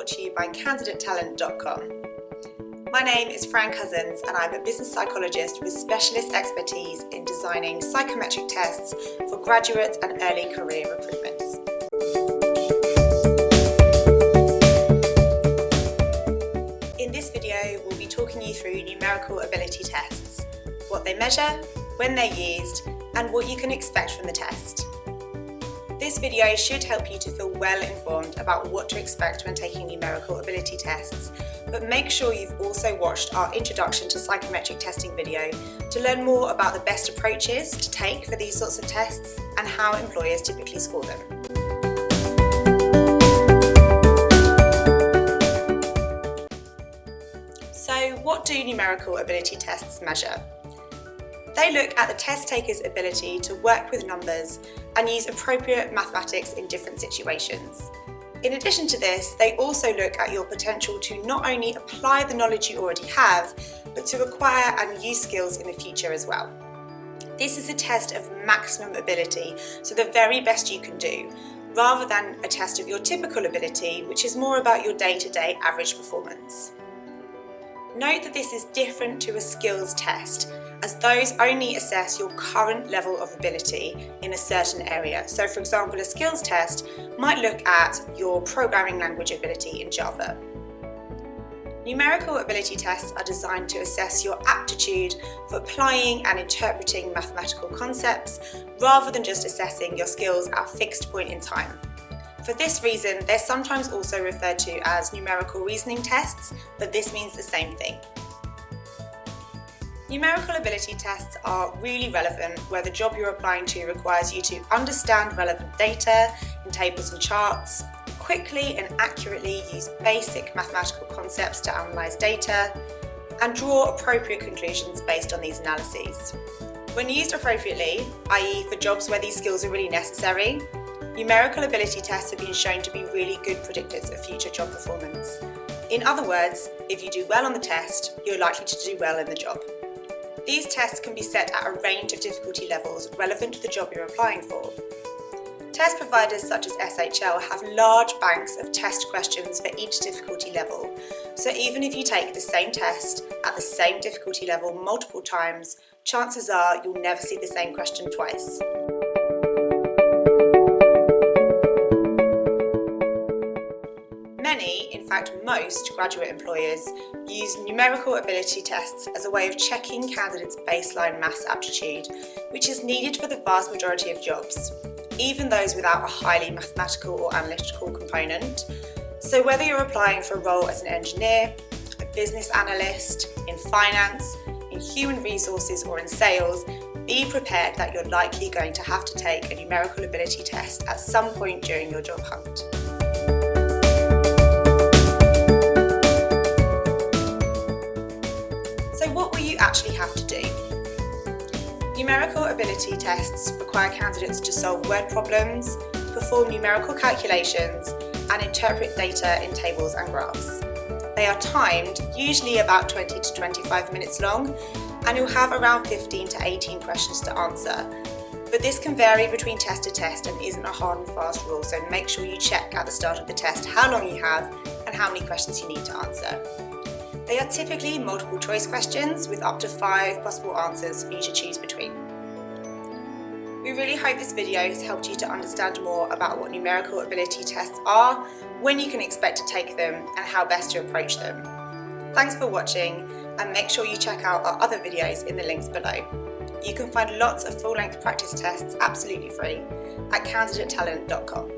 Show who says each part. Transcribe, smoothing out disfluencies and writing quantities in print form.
Speaker 1: brought to you by candidatetalent.com. My name is Fran Cousins and I'm a business psychologist with specialist expertise in designing psychometric tests for graduate and early career recruitment. In this video, we'll be talking you through numerical ability tests, what they measure, when they're used, and what you can expect from the test. This video should help you to feel well informed about what to expect when taking numerical ability tests, but make sure you've also watched our Introduction to Psychometric Testing video to learn more about the best approaches to take for these sorts of tests and how employers typically score them. So, what do numerical ability tests measure? They look at the test taker's ability to work with numbers and use appropriate mathematics in different situations. In addition to this, they also look at your potential to not only apply the knowledge you already have, but to acquire and use skills in the future as well. This is a test of maximum ability, so the very best you can do, rather than a test of your typical ability, which is more about your day-to-day average performance. Note that this is different to a skills test, as those only assess your current level of ability in a certain area. So for example, a skills test might look at your programming language ability in Java. Numerical ability tests are designed to assess your aptitude for applying and interpreting mathematical concepts, rather than just assessing your skills at a fixed point in time. For this reason, they're sometimes also referred to as numerical reasoning tests, but this means the same thing. Numerical ability tests are really relevant where the job you're applying to requires you to understand relevant data in tables and charts, quickly and accurately use basic mathematical concepts to analyse data, and draw appropriate conclusions based on these analyses. When used appropriately, i.e. for jobs where these skills are really necessary, numerical ability tests have been shown to be really good predictors of future job performance. In other words, if you do well on the test, you're likely to do well in the job. These tests can be set at a range of difficulty levels relevant to the job you're applying for. Test providers such as SHL have large banks of test questions for each difficulty level, so even if you take the same test at the same difficulty level multiple times, chances are you'll never see the same question twice. Many, in fact most, graduate employers use numerical ability tests as a way of checking candidates' baseline maths aptitude, which is needed for the vast majority of jobs, even those without a highly mathematical or analytical component. So whether you're applying for a role as an engineer, a business analyst, in finance, in human resources or in sales, be prepared that you're likely going to have to take a numerical ability test at some point during your job hunt. So what will you actually have to do? Numerical ability tests require candidates to solve word problems, perform numerical calculations, and interpret data in tables and graphs. They are timed, usually about 20 to 25 minutes long, and you'll have around 15 to 18 questions to answer. But this can vary between test to test and isn't a hard and fast rule, so make sure you check at the start of the test how long you have and how many questions you need to answer. They are typically multiple choice questions with up to 5 possible answers for you to choose between. We really hope this video has helped you to understand more about what numerical ability tests are, when you can expect to take them, and how best to approach them. Thanks for watching, and make sure you check out our other videos in the links below. You can find lots of full-length practice tests absolutely free at candidatetalent.com.